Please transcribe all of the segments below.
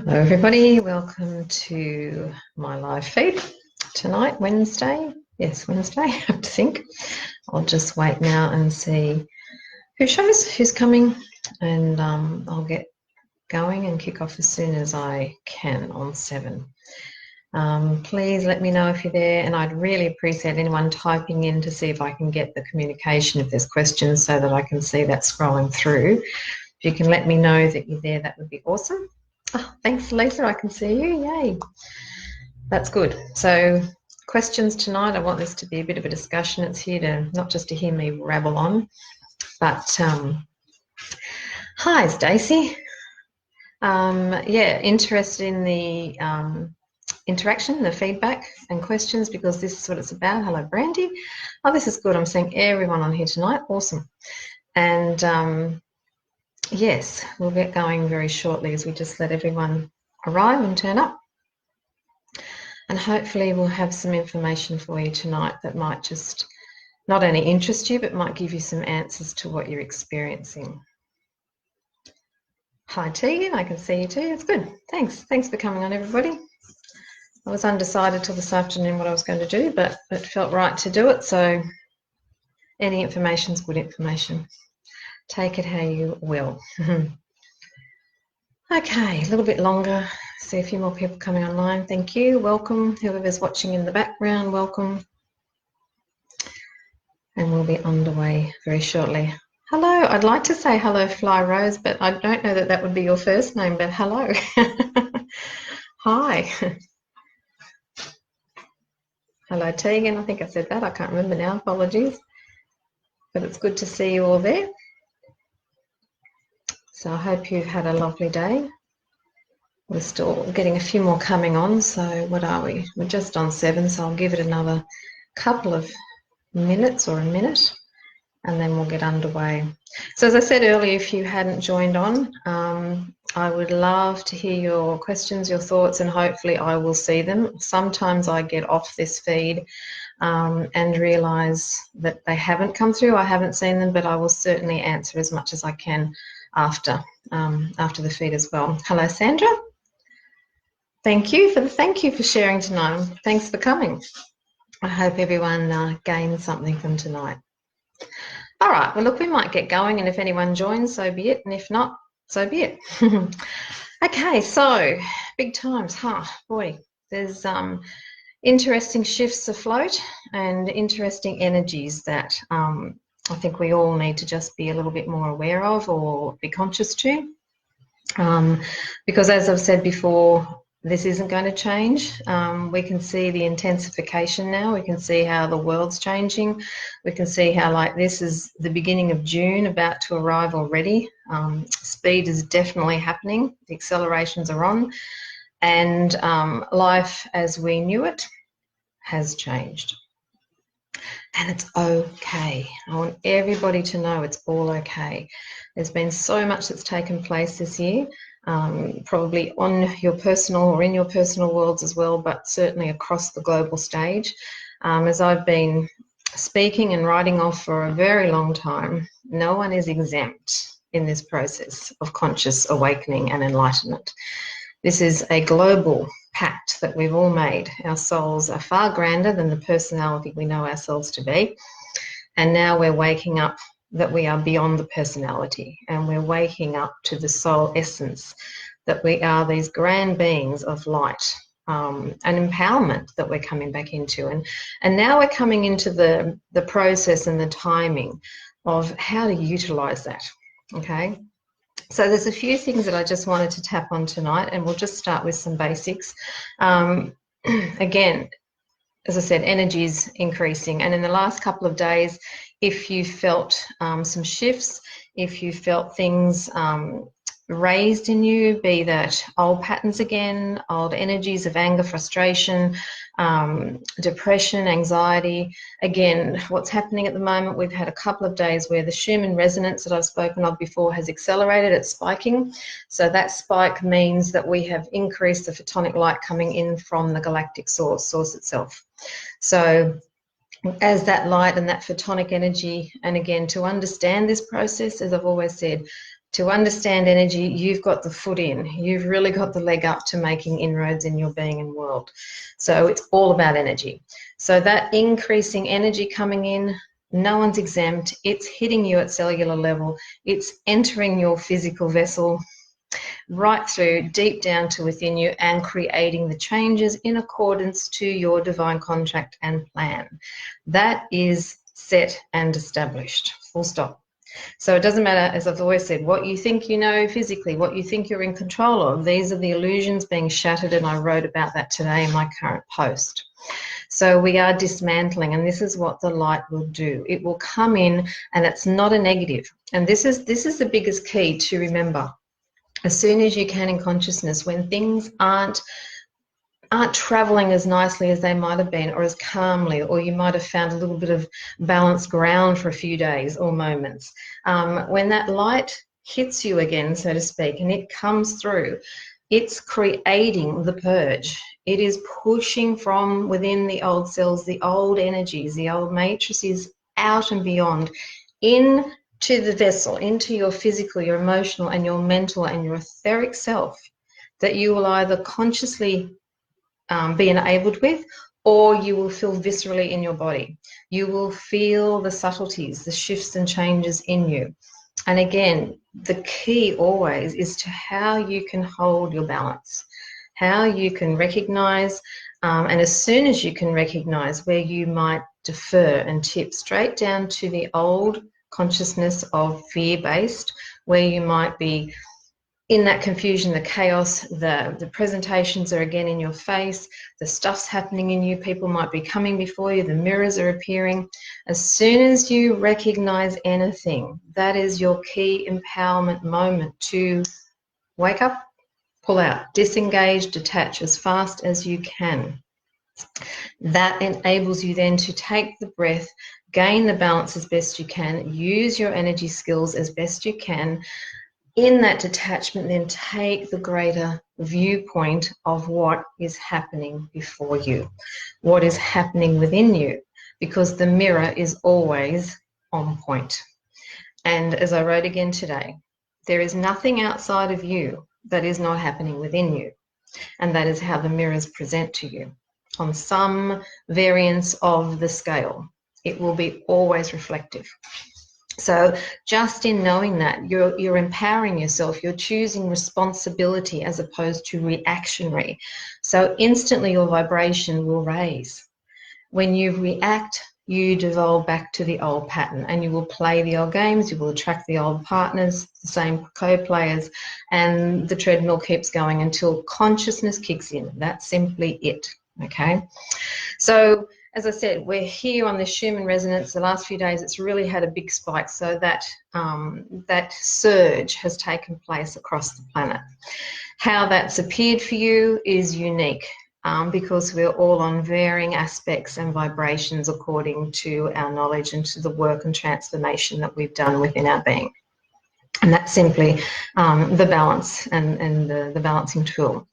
Hello everybody, welcome to my live feed tonight, Wednesday. Yes, Wednesday, I have to think. I'll just wait now and see who shows, who's coming, and I'll get going and kick off as soon as I can on 7. Please let me know if you're there, and I'd really appreciate anyone typing in to see if I can get the communication if there's questions so that I can see that scrolling through. If you can let me know that you're there, that would be awesome. Oh, thanks, Lisa. I can see you. Yay. That's good. So questions tonight. I want this to be a bit of a discussion. It's here to not just to hear me rabble on, but hi, Stacey. Yeah, interested in the interaction, the feedback and questions, because this is what it's about. Hello, Brandy. Oh, this is good. I'm seeing everyone on here tonight. Awesome. And yes, we'll get going very shortly as we just let everyone arrive and turn up. And hopefully we'll have some information for you tonight that might just not only interest you, but might give you some answers to what you're experiencing. Hi, Tegan. I can see you too. It's good. Thanks. Thanks for coming on, everybody. I was undecided till this afternoon what I was going to do, but it felt right to do it. So any information is good information. Take it how you will. Okay, a little bit longer. See a few more people coming online. Thank you. Welcome. Whoever's watching in the background, welcome. And we'll be underway very shortly. Hello. I'd like to say hello, Fly Rose, but I don't know that that would be your first name, but hello. Hi. Hello, Tegan. I think I said that. I can't remember now. Apologies. But it's good to see you all there. So I hope you've had a lovely day. We're still getting a few more coming on. So what are we? We're just on 7, so I'll give it another couple of minutes or a minute, and then we'll get underway. So as I said earlier, if you hadn't joined on, I would love to hear your questions, your thoughts, and hopefully I will see them. Sometimes I get off this feed and realise that they haven't come through. I haven't seen them, but I will certainly answer as much as I can after the feed as well. Hello, Sandra. Thank you for sharing tonight. Thanks for coming. I hope everyone gains something from tonight. All right. Well, look, we might get going, and if anyone joins, so be it, and if not, so be it. Okay. So big times, huh? Boy, there's interesting shifts afloat and interesting energies that I think we all need to just be a little bit more aware of or be conscious to. Because as I've said before, this isn't going to change. We can see the intensification now. We can see how the world's changing. We can see how, like, this is the beginning of June, about to arrive already. Speed is definitely happening. The accelerations are on. And life as we knew it has changed. And it's okay. I want everybody to know it's all okay. There's been so much that's taken place this year, probably on your personal or in your personal worlds as well, but certainly across the global stage. As I've been speaking and writing off for a very long time, no one is exempt in this process of conscious awakening and enlightenment. This is a global pact that we've all made. Our souls are far grander than the personality we know ourselves to be. And now we're waking up that we are beyond the personality, and we're waking up to the soul essence, that we are these grand beings of light, and empowerment that we're coming back into. And now we're coming into the process and the timing of how to utilize that, okay? So there's a few things that I just wanted to tap on tonight, and we'll just start with some basics. Again, as I said, energy is increasing, and in the last couple of days, if you felt some shifts, if you felt things raised in you, be that old patterns again, old energies of anger, frustration, depression, anxiety. Again, what's happening at the moment, we've had a couple of days where the Schumann resonance that I've spoken of before has accelerated, it's spiking. So that spike means that we have increased the photonic light coming in from the galactic source itself. So as that light and that photonic energy, and again, to understand this process, as I've always said, To understand energy, you've got the foot in. You've really got the leg up to making inroads in your being and world. So it's all about energy. So that increasing energy coming in, no one's exempt. It's hitting you at cellular level. It's entering your physical vessel right through deep down to within you and creating the changes in accordance to your divine contract and plan. That is set and established, full stop. So it doesn't matter, as I've always said, what you think you know physically, what you think you're in control of. These are the illusions being shattered, and I wrote about that today in my current post. So we are dismantling, and this is what the light will do. It will come in, and it's not a negative. And this is the biggest key to remember. As soon as you can in consciousness, when things aren't traveling as nicely as they might have been, or as calmly, or you might have found a little bit of balanced ground for a few days or moments, when that light hits you again, so to speak, and it comes through, it's creating the purge. It is pushing from within the old cells, the old energies, the old matrices out and beyond, into the vessel, into your physical, your emotional, and your mental and your etheric self, that you will either consciously be enabled with, or you will feel viscerally in your body. You will feel the subtleties, the shifts and changes in you. And again, the key always is to how you can hold your balance, how you can recognize, and as soon as you can recognize where you might defer and tip straight down to the old consciousness of fear-based, where you might be in that confusion, the chaos, the presentations are again in your face, the stuff's happening in you, people might be coming before you, the mirrors are appearing. As soon as you recognize anything, that is your key empowerment moment to wake up, pull out, disengage, detach as fast as you can. That enables you then to take the breath, gain the balance as best you can, use your energy skills as best you can. In that detachment, then take the greater viewpoint of what is happening before you, what is happening within you, because the mirror is always on point. And as I wrote again today, there is nothing outside of you that is not happening within you. And that is how the mirrors present to you. On some variance of the scale, it will be always reflective. So just in knowing that, you're empowering yourself, you're choosing responsibility as opposed to reactionary. So instantly your vibration will raise. When you react, you devolve back to the old pattern, and you will play the old games, you will attract the old partners, the same co-players, and the treadmill keeps going until consciousness kicks in. That's simply it, okay? So as I said, we're here on the Schumann resonance. The last few days, it's really had a big spike. So that that surge has taken place across the planet. How that's appeared for you is unique because we're all on varying aspects and vibrations according to our knowledge and to the work and transformation that we've done within our being. And that's simply the balance and the balancing tool.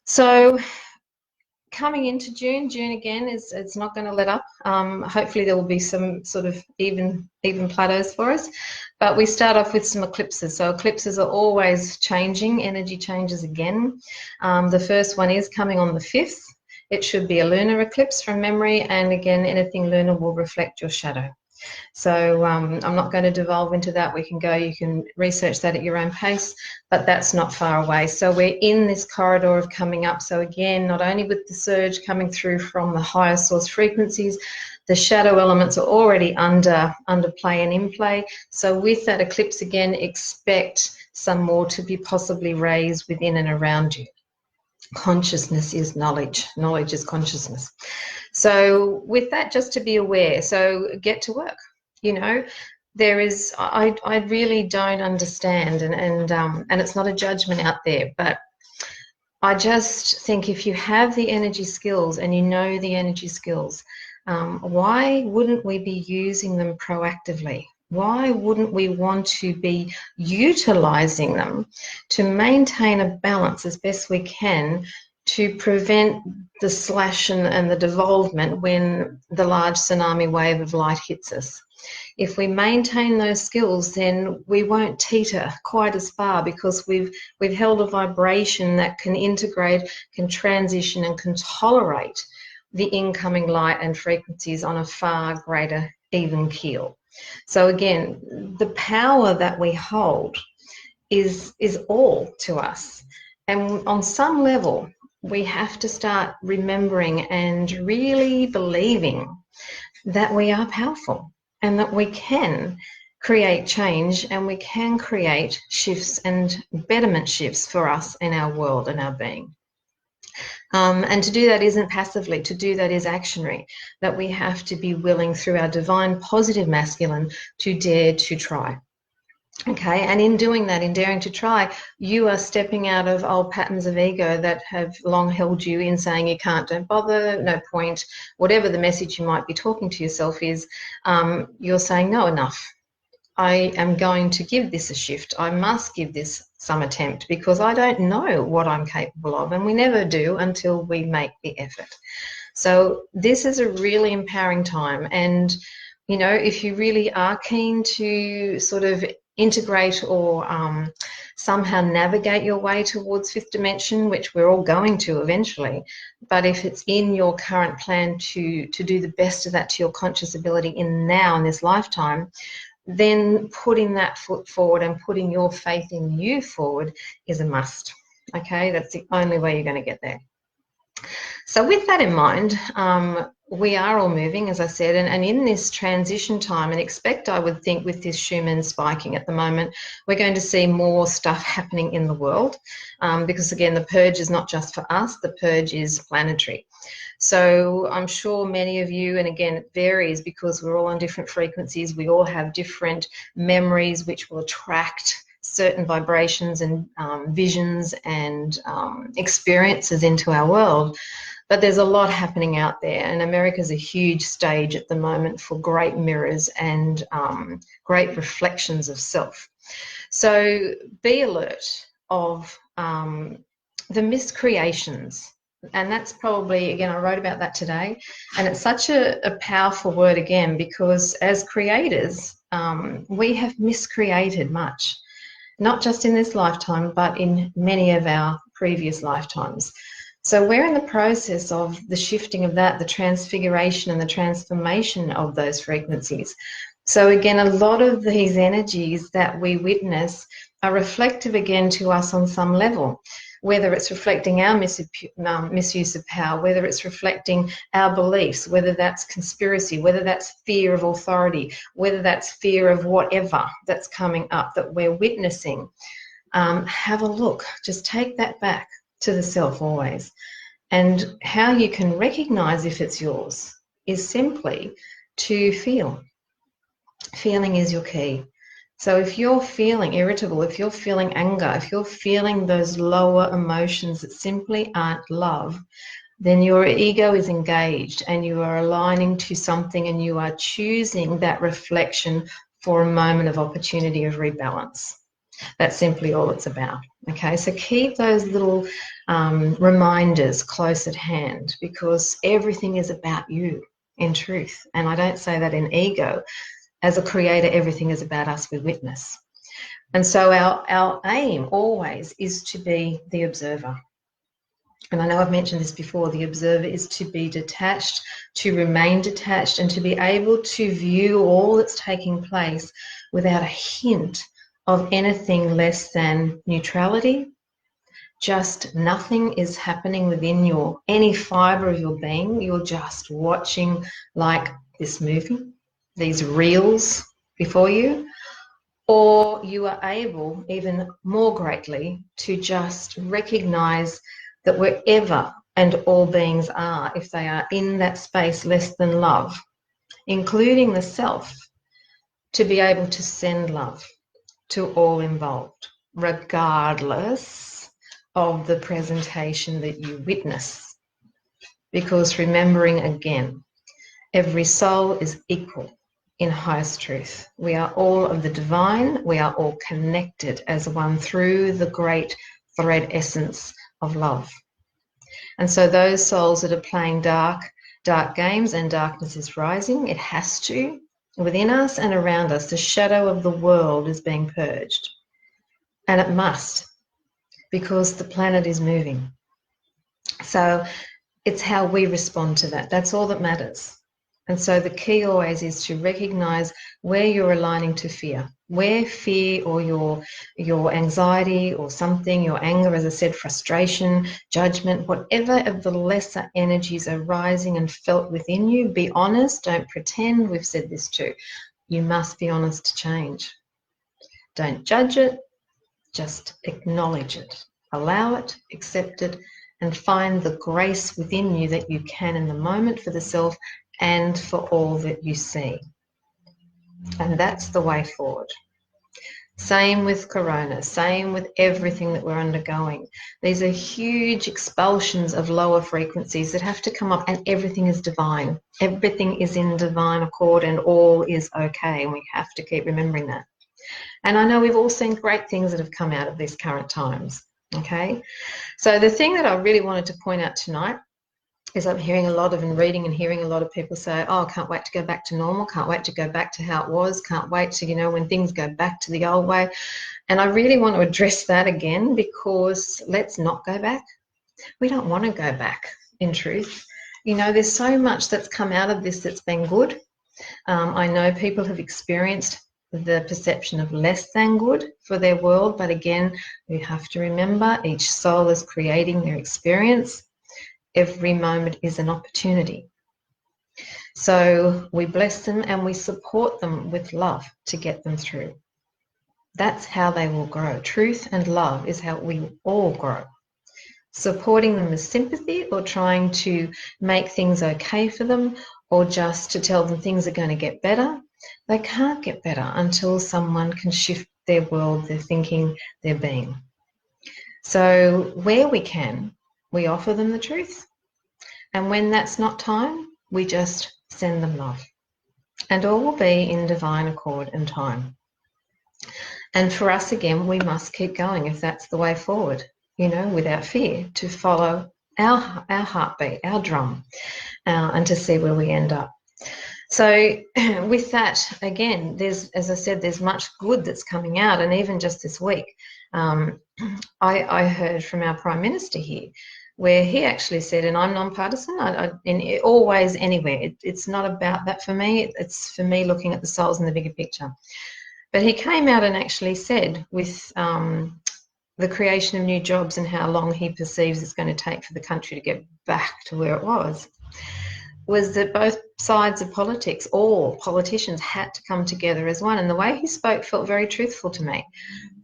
So coming into June again it's not going to let up. Hopefully there will be some sort of even plateaus for us, but we start off with some eclipses. So eclipses are always changing, energy changes again. The first one is coming on the 5th. It should be a lunar eclipse from memory, and again, anything lunar will reflect your shadow. So I'm not going to devolve into that. You can research that at your own pace, but that's not far away. So we're in this corridor of coming up. So again, not only with the surge coming through from the higher source frequencies, the shadow elements are already under play and in play. So with that eclipse again, expect some more to be possibly raised within and around you. Consciousness is knowledge. Knowledge is consciousness. So with that, just to be aware, so get to work. You know, there is, I really don't understand, and it's not a judgment out there, but I just think if you have the energy skills and you know the energy skills, why wouldn't we be using them proactively? Why wouldn't we want to be utilizing them to maintain a balance as best we can to prevent the slash and the devolvement when the large tsunami wave of light hits us? If we maintain those skills, then we won't teeter quite as far, because we've held a vibration that can integrate, can transition, and can tolerate the incoming light and frequencies on a far greater even keel. So again, the power that we hold is all to us. And on some level, we have to start remembering and really believing that we are powerful and that we can create change, and we can create shifts and betterment shifts for us in our world and our being. And to do that isn't passively, to do that is actionary, that we have to be willing through our divine positive masculine to dare to try. Okay, and in doing that, in daring to try, you are stepping out of old patterns of ego that have long held you in saying you can't, don't bother, no point, whatever the message you might be talking to yourself is. You're saying, no, enough. I am going to give this a shift. I must give this some attempt, because I don't know what I'm capable of, and we never do until we make the effort. So this is a really empowering time. And, you know, if you really are keen to sort of integrate or somehow navigate your way towards fifth dimension, which we're all going to eventually, but if it's in your current plan to do the best of that to your conscious ability in this lifetime, then putting that foot forward and putting your faith in you forward is a must. Okay, that's the only way you're going to get there. So with that in mind, we are all moving, as I said, and in this transition time, and expect, I would think, with this Schumann spiking at the moment, we're going to see more stuff happening in the world, because again, the purge is not just for us, the purge is planetary. So I'm sure many of you, and again, it varies because we're all on different frequencies, we all have different memories which will attract certain vibrations and visions and experiences into our world. But there's a lot happening out there, and America's a huge stage at the moment for great mirrors and great reflections of self. So be alert of the miscreations. And that's probably, again, I wrote about that today, and it's such a powerful word again, because as creators, we have miscreated much, not just in this lifetime, but in many of our previous lifetimes. So we're in the process of the shifting of that, the transfiguration and the transformation of those frequencies. So again, a lot of these energies that we witness are reflective again to us on some level, whether it's reflecting our misuse of power, whether it's reflecting our beliefs, whether that's conspiracy, whether that's fear of authority, whether that's fear of whatever that's coming up that we're witnessing. Have a look, just take that back to the self always. And how you can recognize if it's yours is simply to feel. Feeling is your key. So if you're feeling irritable, if you're feeling anger, if you're feeling those lower emotions that simply aren't love, then your ego is engaged and you are aligning to something, and you are choosing that reflection for a moment of opportunity of rebalance. That's simply all it's about. Okay, so keep those little reminders close at hand, because everything is about you in truth. And I don't say that in ego. As a creator, everything is about us we witness. And so our aim always is to be the observer. And I know I've mentioned this before, the observer is to be detached, to remain detached, and to be able to view all that's taking place without a hint of anything less than neutrality. Just nothing is happening within any fiber of your being. You're just watching, like this movie, these reels before you, or you are able, even more greatly, to just recognize that wherever and all beings are, if they are in that space less than love, including the self, to be able to send love to all involved, regardless of the presentation that you witness. Because remembering again, every soul is equal in highest truth. We are all of the divine. We are all connected as one through the great thread essence of love. And so those souls that are playing dark games, and darkness is rising, it has to. within us and around us. The shadow of the world is being purged. And it must, because the planet is moving. So it's how we respond to that. That's all that matters. And so the key always is to recognize where you're aligning to fear, where fear or your anxiety or something, your anger, as I said, frustration, judgment, whatever of the lesser energies are rising and felt within you. Be honest. Don't pretend. We've said this too. You must be honest to change. Don't judge it. Just acknowledge it. Allow it, accept it, and find the grace within you that you can in the moment for the self and for all that you see. And that's the way forward. Same with Corona, same with everything that we're undergoing. These are huge expulsions of lower frequencies that have to come up, and everything is divine. Everything is in divine accord and all is okay, and we have to keep remembering that. And I know we've all seen great things that have come out of these current times, okay? So the thing that I really wanted to point out tonight is I'm hearing a lot of and reading and hearing a lot of people say, oh, I can't wait to go back to normal, can't wait to go back to how it was, can't wait to, when things go back to the old way. And I really want to address that again, because let's not go back. We don't want to go back, in truth. There's so much that's come out of this that's been good. I know people have experienced the perception of less than good for their world, but again, we have to remember each soul is creating their experience. Every moment is an opportunity. So we bless them and we support them with love to get them through. That's how they will grow. Truth and love is how we all grow. Supporting them with sympathy or trying to make things okay for them, or just to tell them things are going to get better. They can't get better until someone can shift their world, their thinking, their being. So where we can, we offer them the truth. And when that's not time, we just send them love. And all will be in divine accord and time. And for us, again, we must keep going if that's the way forward, without fear, to follow our heartbeat, our drum, and to see where we end up. So with that, again, as I said, there's much good that's coming out. And even just this week, I heard from our Prime Minister here, where he actually said, and I'm non-partisan, always, anywhere. It's not about that for me. It's for me looking at the souls in the bigger picture. But he came out and actually said, with the creation of new jobs and how long he perceives it's going to take for the country to get back to where it was that both sides of politics, all politicians, had to come together as one. And the way he spoke felt very truthful to me,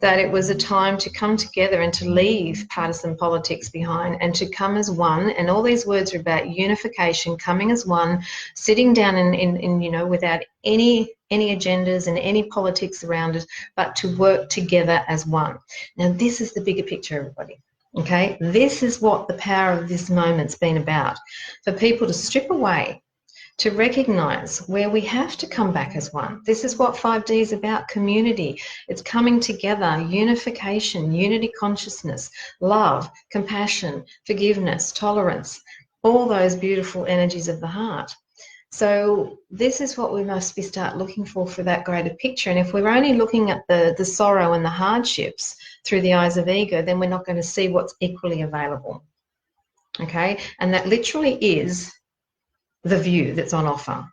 that it was a time to come together and to leave partisan politics behind and to come as one. And all these words are about unification, coming as one, sitting down in without any agendas and any politics around it, but to work together as one. Now, this is the bigger picture, everybody. Okay, this is what the power of this moment's been about, for people to strip away, to recognise where we have to come back as one. This is what 5D is about, community. It's coming together, unification, unity consciousness, love, compassion, forgiveness, tolerance, all those beautiful energies of the heart. So this is what we must start looking for that greater picture. And if we're only looking at the sorrow and the hardships through the eyes of ego, then we're not going to see what's equally available. Okay? And that literally is the view that's on offer.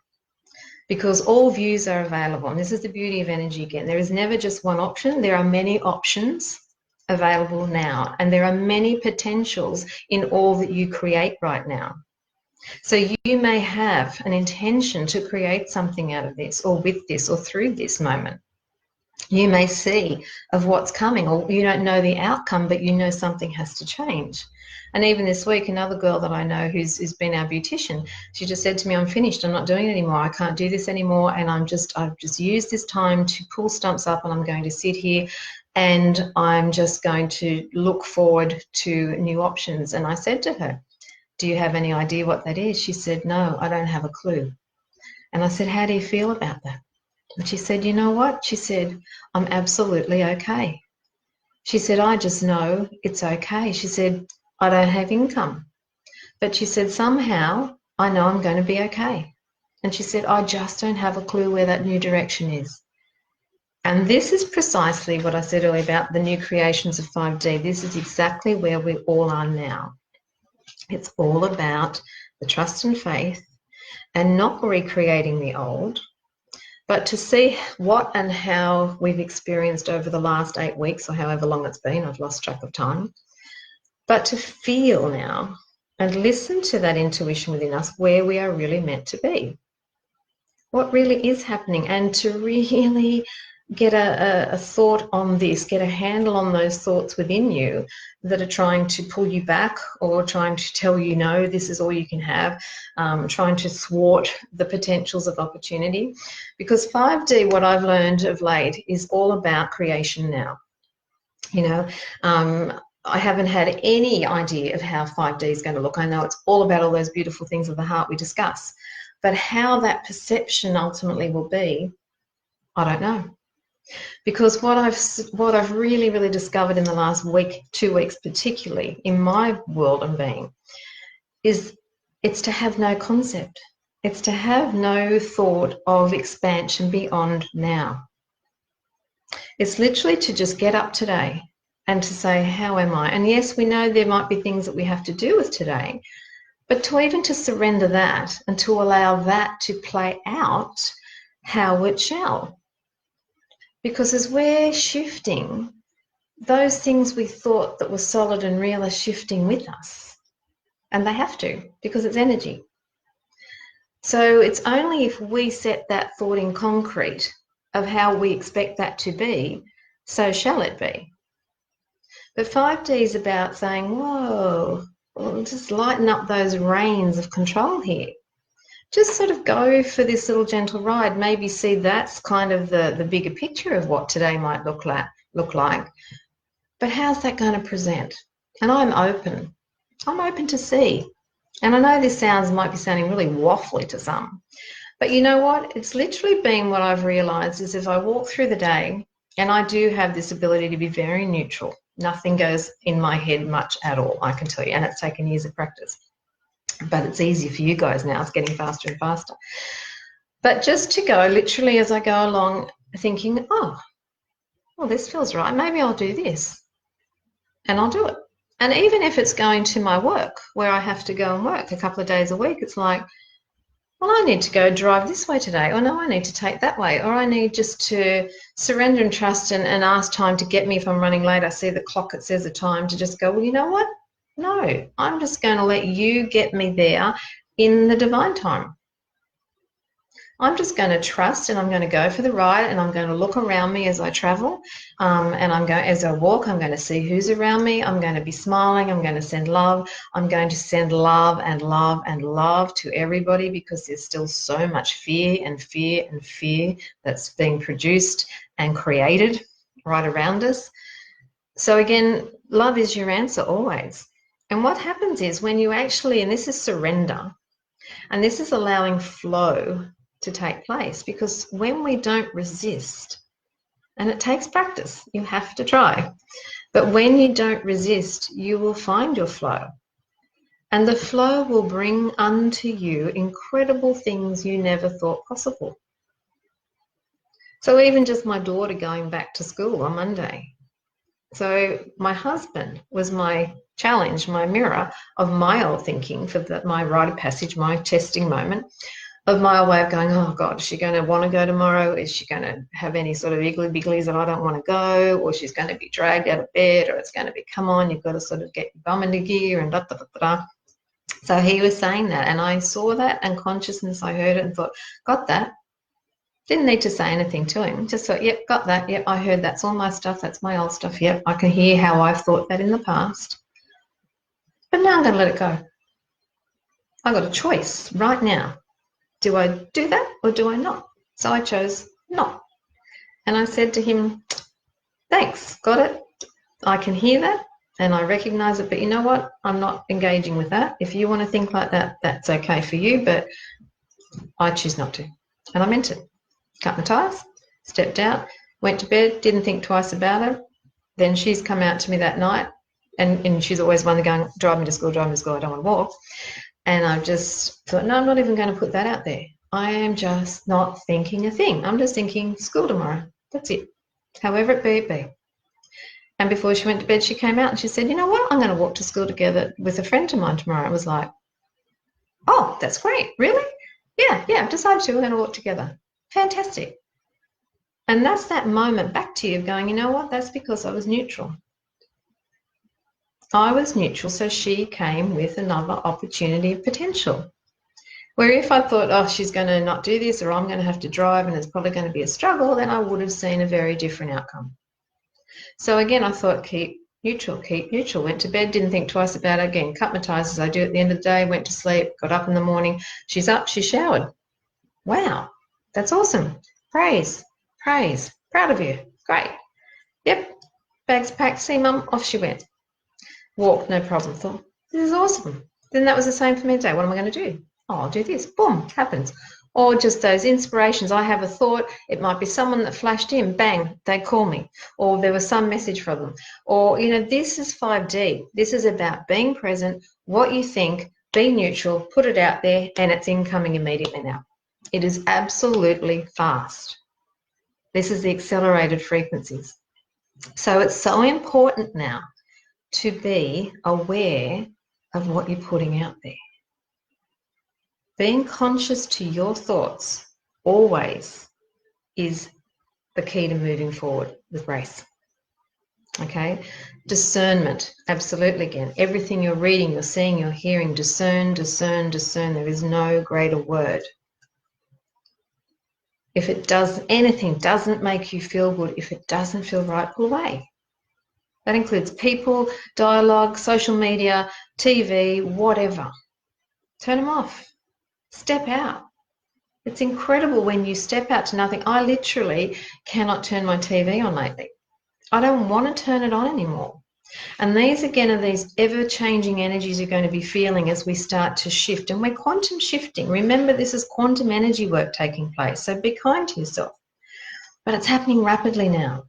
Because all views are available. And this is the beauty of energy again. There is never just one option. There are many options available now. And there are many potentials in all that you create right now. So you may have an intention to create something out of this, or with this, or through this moment. You may see of what's coming, or you don't know the outcome, but you know something has to change. And even this week, another girl that I know who's been our beautician, she just said to me, I'm finished, I'm not doing it anymore, I can't do this anymore, and I've just used this time to pull stumps up, and I'm going to sit here and I'm just going to look forward to new options. And I said to her, do you have any idea what that is? She said, no, I don't have a clue. And I said, how do you feel about that? And she said, you know what? She said, I'm absolutely okay. She said, I just know it's okay. She said, I don't have income. But she said, somehow I know I'm going to be okay. And she said, I just don't have a clue where that new direction is. And this is precisely what I said earlier about the new creations of 5D. This is exactly where we all are now. It's all about the trust and faith and not recreating the old, but to see what and how we've experienced over the last 8 weeks or however long it's been. I've lost track of time. But to feel now and listen to that intuition within us where we are really meant to be. What really is happening, and to really get a thought on this, get a handle on those thoughts within you that are trying to pull you back or trying to tell you, no, this is all you can have, trying to thwart the potentials of opportunity. Because 5D, what I've learned of late, is all about creation now. You know, I haven't had any idea of how 5D is going to look. I know it's all about all those beautiful things of the heart we discuss. But how that perception ultimately will be, I don't know. Because what I've really discovered in the last week, 2 weeks particularly, in my world and being, is it's to have no concept. It's to have no thought of expansion beyond now. It's literally to just get up today and to say, how am I? And yes, we know there might be things that we have to do with today, but to surrender that and to allow that to play out how it shall. Because as we're shifting, those things we thought that were solid and real are shifting with us. And they have to, because it's energy. So it's only if we set that thought in concrete of how we expect that to be, so shall it be. But 5D is about saying, whoa, well, just lighten up those reins of control here. Just sort of go for this little gentle ride. Maybe see that's kind of the bigger picture of what today might look like. But how's that going to present? And I'm open. I'm open to see. And I know this might be sounding really waffly to some. But you know what? It's literally been what I've realised is if I walk through the day, and I do have this ability to be very neutral. Nothing goes in my head much at all, I can tell you. And it's taken years of practice. But it's easy for you guys now. It's getting faster and faster. But just to go literally as I go along thinking, oh, well, this feels right. Maybe I'll do this. And I'll do it. And even if it's going to my work where I have to go and work a couple of days a week, it's like, well, I need to go drive this way today. Or no, I need to take that way. Or I need just to surrender and trust and ask time to get me if I'm running late. I see the clock, it says the time, to just go, well, you know what? No, I'm just going to let you get me there in the divine time. I'm just going to trust and I'm going to go for the ride and I'm going to look around me as I travel and as I walk, I'm going to see who's around me. I'm going to be smiling. I'm going to send love. I'm going to send love and love and love to everybody because there's still so much fear and fear and fear that's being produced and created right around us. So again, love is your answer always. And what happens is when you actually, and this is surrender, and this is allowing flow to take place, because when we don't resist, and it takes practice, you have to try, but when you don't resist, you will find your flow. And the flow will bring unto you incredible things you never thought possible. So even just my daughter going back to school on Monday. So my husband was my challenge, my mirror of my old thinking for my rite of passage, my testing moment of my way of going, oh God, is she going to want to go tomorrow? Is she going to have any sort of iggly-bigglies that I don't want to go? Or she's going to be dragged out of bed, or it's going to be, come on, you've got to sort of get your bum into gear and da-da-da-da. So he was saying that, and I saw that and consciousness, I heard it and thought, got that. Didn't need to say anything to him. Just thought, yep, got that. Yep, I heard that's all my stuff. That's my old stuff. Yep, I can hear how I've thought that in the past. But now I'm going to let it go. I've got a choice right now. Do I do that or do I not? So I chose not. And I said to him, thanks, got it. I can hear that and I recognize it. But you know what? I'm not engaging with that. If you want to think like that, that's okay for you. But I choose not to. And I meant it. Cut my ties, stepped out, went to bed, didn't think twice about it. Then she's come out to me that night, and she's always one going, drive me to school, I don't want to walk. And I just thought, no, I'm not even going to put that out there. I am just not thinking a thing. I'm just thinking school tomorrow. That's it. However it be, it be. And before she went to bed, she came out and she said, you know what? I'm going to walk to school together with a friend of mine tomorrow. I was like, oh, that's great. Really? Yeah, I've decided to. We're going to walk together. Fantastic. And that's that moment back to you of going, you know what? That's because I was neutral. I was neutral, so she came with another opportunity of potential. Where if I thought, oh, she's going to not do this, or I'm going to have to drive and it's probably going to be a struggle, then I would have seen a very different outcome. So again, I thought, keep neutral. Went to bed, didn't think twice about it. Again, cut my ties as I do at the end of the day, went to sleep, got up in the morning. She's up, she showered. Wow, that's awesome. Praise. Proud of you. Great. Yep, bags packed, see mum, off she went. Walk, no problem. Thought, this is awesome. Then that was the same for me today. What am I going to do? Oh, I'll do this. Boom, happens. Or just those inspirations. I have a thought. It might be someone that flashed in. Bang, they call me. Or there was some message from them. Or, this is 5D. This is about being present, what you think, be neutral, put it out there, and it's incoming immediately now. It is absolutely fast. This is the accelerated frequencies. So it's so important now to be aware of what you're putting out there. Being conscious to your thoughts always is the key to moving forward with grace. Okay? Discernment, absolutely again. Everything you're reading, you're seeing, you're hearing, discern. There is no greater word. If anything doesn't make you feel good, if it doesn't feel right, pull away. That includes people, dialogue, social media, TV, whatever. Turn them off. Step out. It's incredible when you step out to nothing. I literally cannot turn my TV on lately. I don't want to turn it on anymore. And these, again, are these ever-changing energies you're going to be feeling as we start to shift. And we're quantum shifting. Remember, this is quantum energy work taking place. So be kind to yourself. But it's happening rapidly now.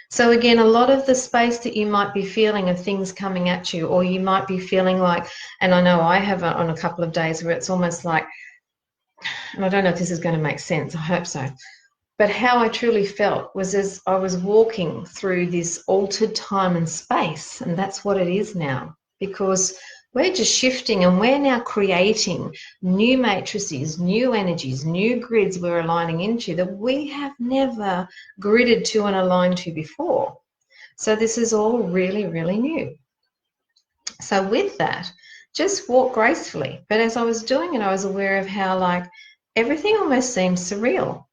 So again, a lot of the space that you might be feeling of things coming at you, or you might be feeling like, and I know I have on a couple of days where it's almost like, and I don't know if this is going to make sense, I hope so, but how I truly felt was as I was walking through this altered time and space, and that's what it is now, because we're just shifting and we're now creating new matrices, new energies, new grids we're aligning into that we have never gridded to and aligned to before. So this is all really, really new. So with that, just walk gracefully. But as I was doing it, I was aware of how everything almost seemed surreal.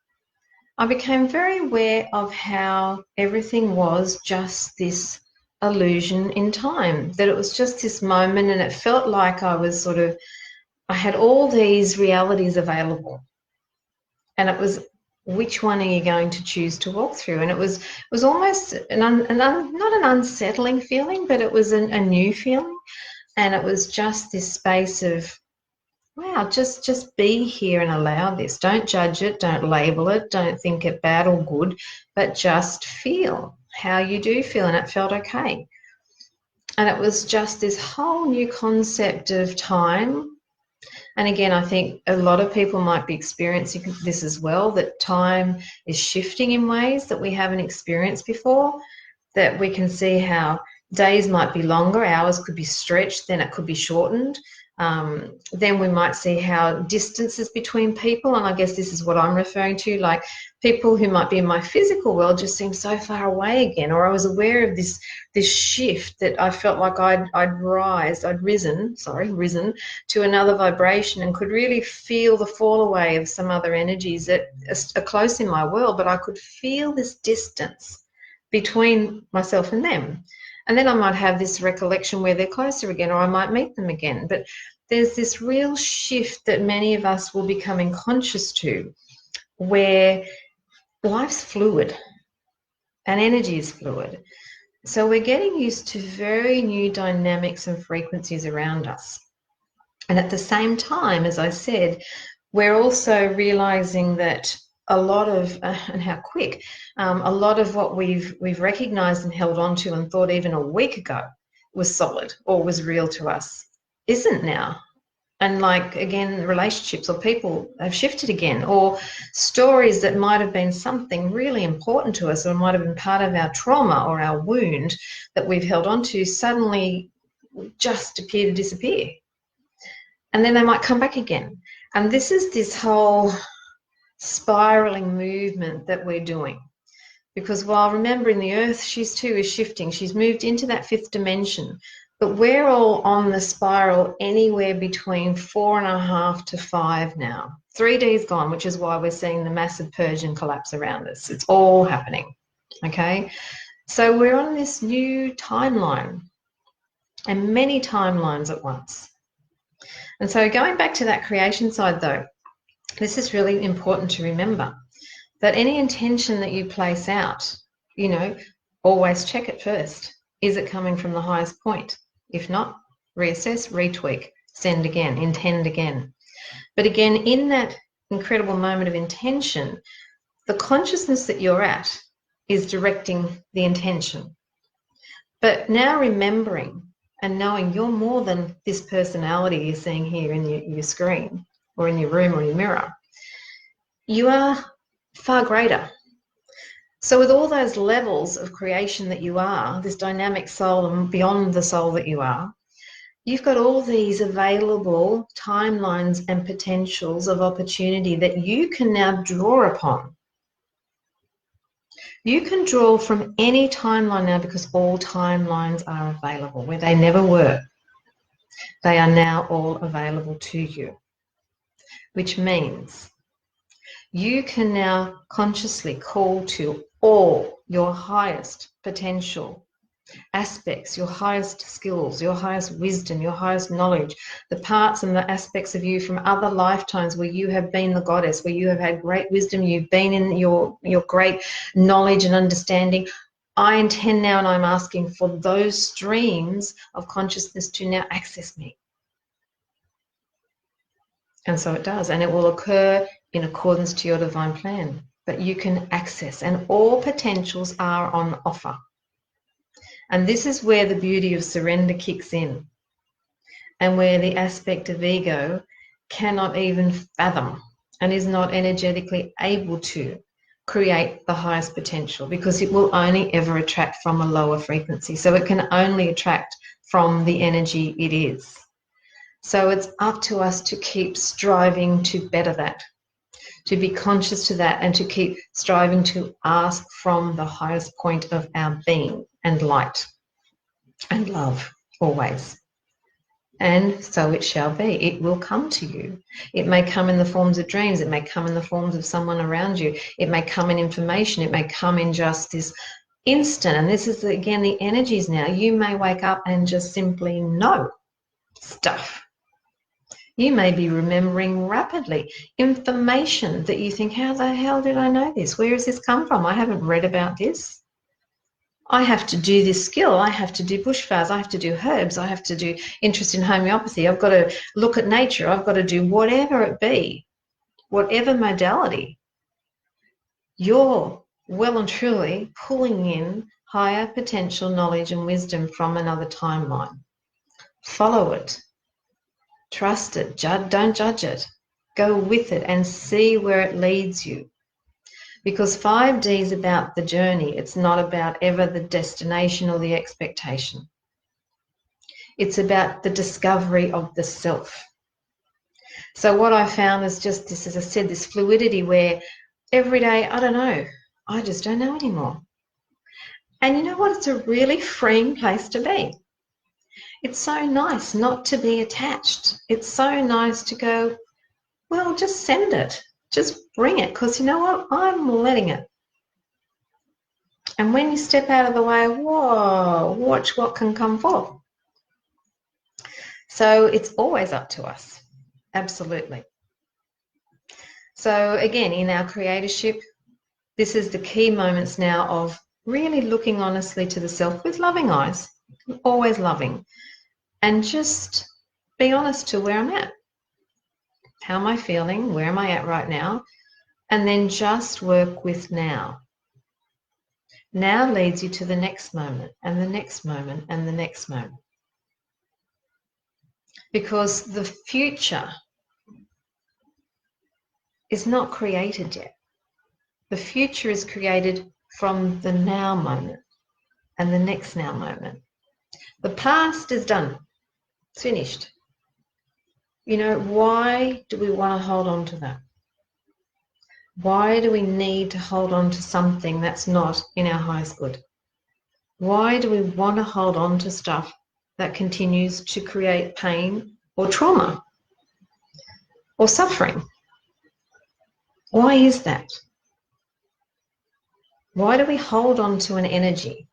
I became very aware of how everything was just this illusion in time, that it was just this moment, and it felt like I had all these realities available. And it was, which one are you going to choose to walk through? And it was almost not an unsettling feeling, but it was a new feeling. And it was just this space of, wow, just be here and allow this. Don't judge it, don't label it, don't think it bad or good, but just feel how you do feel. And it felt okay. And it was just this whole new concept of time. And again, I think a lot of people might be experiencing this as well, that time is shifting in ways that we haven't experienced before, that we can see how days might be longer, hours could be stretched, then it could be shortened. Then we might see how distances between people, and I guess this is what I'm referring to, like people who might be in my physical world just seem so far away again, or I was aware of this shift that I felt like I'd risen to another vibration and could really feel the fall away of some other energies that are close in my world, but I could feel this distance between myself and them. And then I might have this recollection where they're closer again, or I might meet them again. But there's this real shift that many of us will be coming conscious to, where life's fluid and energy is fluid. So we're getting used to very new dynamics and frequencies around us. And at the same time, as I said, we're also realizing that a lot of, and how quick, a lot of what we've recognized and held on to and thought even a week ago was solid or was real to us isn't now. And like, again, relationships or people have shifted again, or stories that might have been something really important to us or might have been part of our trauma or our wound that we've held on to suddenly just appear to disappear. And then they might come back again. And this is this whole spiraling movement that we're doing. Because while remembering the earth, she's too is shifting. She's moved into that fifth dimension. But we're all on the spiral anywhere between 4.5 to 5 now. 3D's gone, which is why we're seeing the massive purge and collapse around us. It's all happening, okay? So we're on this new timeline, and many timelines at once. And so going back to that creation side, though, this is really important to remember, that any intention that you place out, you know, always check it first. Is it coming from the highest point? If not, reassess, retweak, send again, intend again. But again, in that incredible moment of intention, the consciousness that you're at is directing the intention. But now remembering and knowing you're more than this personality you're seeing here in your screen or in your room or your mirror. You are far greater. So with all those levels of creation that you are, this dynamic soul and beyond the soul that you are, you've got all these available timelines and potentials of opportunity that you can now draw upon. You can draw from any timeline now because all timelines are available, where they never were. They are now all available to you, which means you can now consciously call to all your highest potential aspects, your highest skills, your highest wisdom, your highest knowledge, the parts and the aspects of you from other lifetimes where you have been the goddess, where you have had great wisdom, you've been in your great knowledge and understanding. I intend now, and I'm asking for those streams of consciousness to now access me. And so it does, and it will occur in accordance to your divine plan. But you can access, and all potentials are on offer. And this is where the beauty of surrender kicks in, and where the aspect of ego cannot even fathom and is not energetically able to create the highest potential, because it will only ever attract from a lower frequency. So it can only attract from the energy it is. So it's up to us to keep striving to better that, to be conscious to that, and to keep striving to ask from the highest point of our being and light and love always. And so it shall be. It will come to you. It may come in the forms of dreams. It may come in the forms of someone around you. It may come in information. It may come in just this instant. And this is, again, the energies now. You may wake up and just simply know stuff. You may be remembering rapidly information that you think, how the hell did I know this? Where has this come from? I haven't read about this. I have to do this skill. I have to do bushfires. I have to do herbs. I have to do interest in homeopathy. I've got to look at nature. I've got to do whatever it be, whatever modality. You're well and truly pulling in higher potential knowledge and wisdom from another timeline. Follow it. Trust it. Don't judge it. Go with it and see where it leads you. Because 5D is about the journey. It's not about ever the destination or the expectation. It's about the discovery of the self. So what I found is just this, as I said, this fluidity where every day, I don't know. I just don't know anymore. And you know what? It's a really freeing place to be. It's so nice not to be attached. It's so nice to go, well, just send it. Just bring it, because you know what? I'm letting it. And when you step out of the way, whoa, watch what can come forth. So it's always up to us. Absolutely. So again, in our creatorship, this is the key moments now of really looking honestly to the self with loving eyes, always loving, and just be honest to where I'm at. How am I feeling? Where am I at right now? And then just work with now. Now leads you to the next moment and the next moment and the next moment. because the future is not created yet. The future is created from the now moment and the next now moment. The past is done. It's finished. You know, why do we want to hold on to that? Why do we need to hold on to something that's not in our highest good? Why do we want to hold on to stuff that continues to create pain or trauma or suffering? Why is that? Why do we hold on to an energy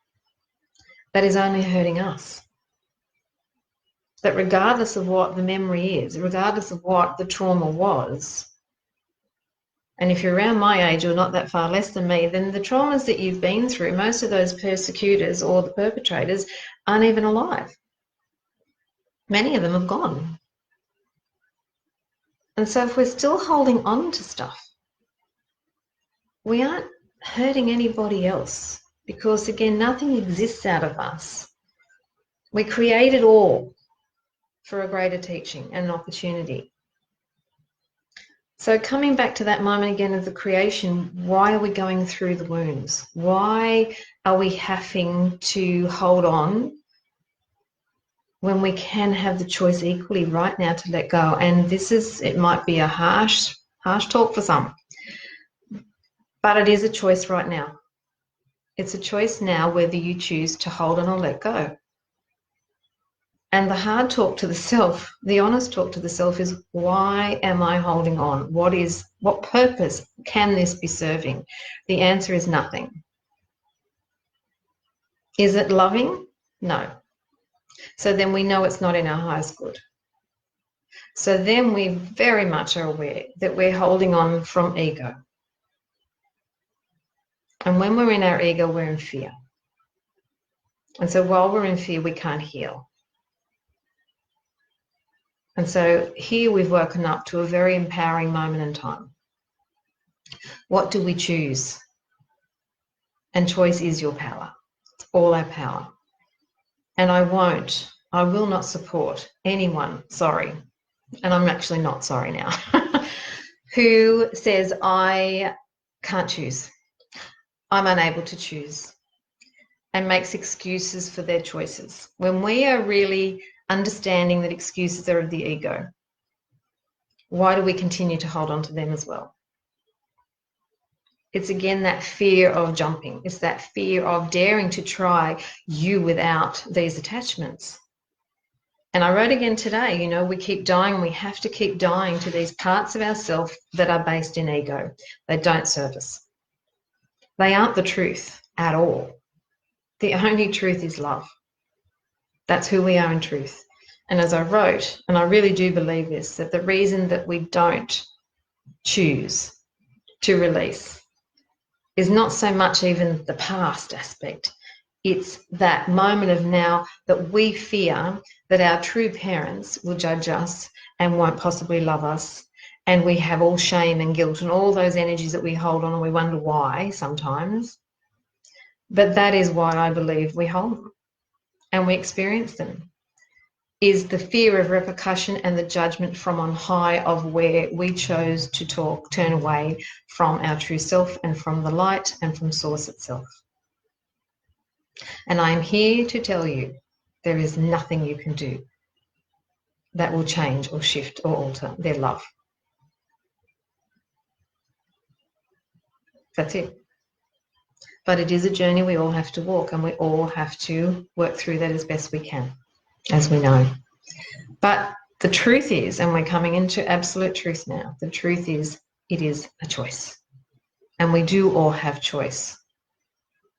that is only hurting us? That regardless of what the memory is, regardless of what the trauma was, and if you're around my age or not that far less than me, then the traumas that you've been through, most of those persecutors or the perpetrators aren't even alive. Many of them have gone. And so if we're still holding on to stuff, we aren't hurting anybody else, because again, nothing exists out of us. We create it all for a greater teaching and an opportunity. So coming back to that moment again of the creation, why are we going through the wounds? Why are we having to hold on when we can have the choice equally right now to let go? And it might be a harsh talk for some, but it is a choice right now. It's a choice now whether you choose to hold on or let go. And the hard talk to the self, the honest talk to the self is, why am I holding on? What purpose can this be serving? The answer is nothing. Is it loving? No. So then we know it's not in our highest good. So then we very much are aware that we're holding on from ego. And when we're in our ego, we're in fear. And so while we're in fear, we can't heal. And so here we've woken up to a very empowering moment in time. What do we choose? And choice is your power. It's all our power. And I will not support anyone, sorry, and I'm actually not sorry now, who says I can't choose, I'm unable to choose, and makes excuses for their choices. When we are really understanding that excuses are of the ego, why do we continue to hold on to them as well? It's again that fear of jumping. It's that fear of daring to try you without these attachments. And I wrote again today, we keep dying, and we have to keep dying to these parts of ourselves that are based in ego. They don't serve us. They aren't the truth at all. The only truth is love. That's who we are in truth. And as I wrote, and I really do believe this, that the reason that we don't choose to release is not so much even the past aspect. It's that moment of now that we fear that our true parents will judge us and won't possibly love us. And we have all shame and guilt and all those energies that we hold on, and we wonder why sometimes. But that is why I believe we hold them and we experience them, is the fear of repercussion and the judgment from on high of where we chose to turn away from our true self and from the light and from source itself. And I am here to tell you, there is nothing you can do that will change or shift or alter their love. That's it. But it is a journey we all have to walk, and we all have to work through that as best we can, as we know. But the truth is, and we're coming into absolute truth now, the truth is, it is a choice. And we do all have choice.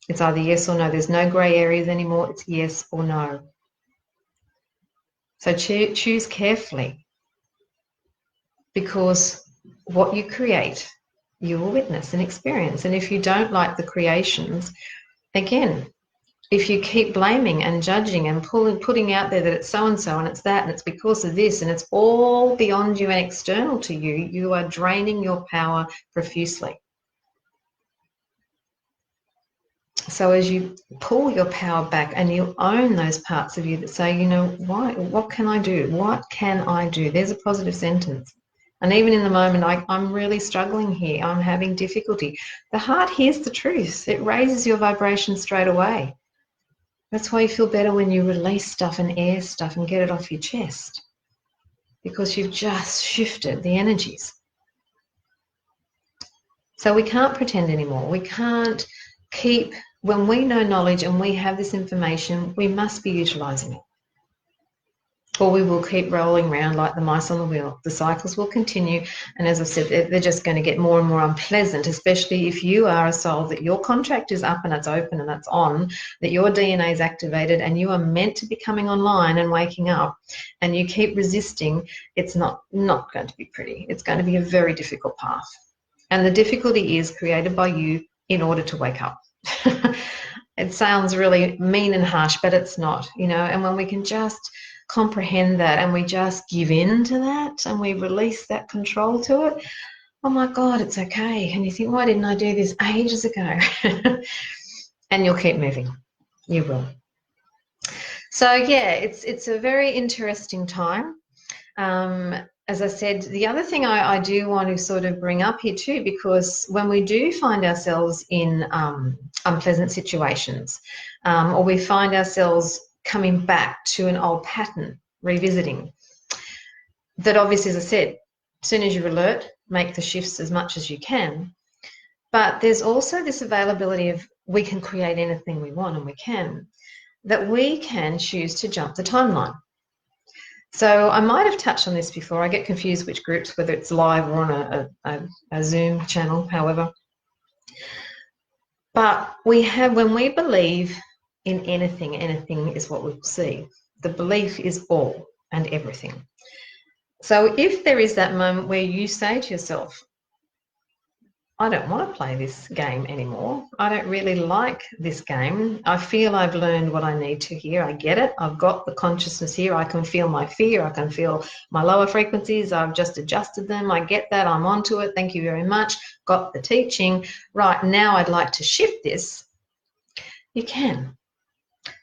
It's either yes or no. There's no grey areas anymore. It's yes or no. So choose carefully, because what you create, you will witness and experience. And if you don't like the creations, again, if you keep blaming and judging and putting out there that it's so-and-so and it's that and it's because of this and it's all beyond you and external to you, you are draining your power profusely. So as you pull your power back and you own those parts of you that say, you know, what can I do? What can I do? There's a positive sentence. And even in the moment, I'm really struggling here. I'm having difficulty. The heart hears the truth. It raises your vibration straight away. That's why you feel better when you release stuff and air stuff and get it off your chest, because you've just shifted the energies. So we can't pretend anymore. We can't keep, when we know knowledge and we have this information, we must be utilising it. Or we will keep rolling around like the mice on the wheel. The cycles will continue. And as I've said, they're just going to get more and more unpleasant, especially if you are a soul that your contract is up and it's open and it's on, that your DNA is activated and you are meant to be coming online and waking up, and you keep resisting. It's not going to be pretty. It's going to be a very difficult path. And the difficulty is created by you in order to wake up. It sounds really mean and harsh, but it's not, you know. And when we can just comprehend that and we just give in to that and we release that control to it, oh my God, it's okay. And you think, why didn't I do this ages ago? And you'll keep moving. You will. So yeah, it's a very interesting time. As I said, the other thing I do want to sort of bring up here too, because when we do find ourselves in unpleasant situations, or we find ourselves coming back to an old pattern, revisiting, that obviously, as I said, as soon as you're alert, make the shifts as much as you can. But there's also this availability of we can create anything we want, and we can, that we can choose to jump the timeline. So I might have touched on this before. I get confused which groups, whether it's live or on a Zoom channel, however. But we have, when we believe in anything, anything is what we see. The belief is all and everything. So if there is that moment where you say to yourself, I don't want to play this game anymore. I don't really like this game. I feel I've learned what I need to here. I get it. I've got the consciousness here. I can feel my fear. I can feel my lower frequencies. I've just adjusted them. I get that. I'm onto it. Thank you very much. Got the teaching. Right, now I'd like to shift this. You can.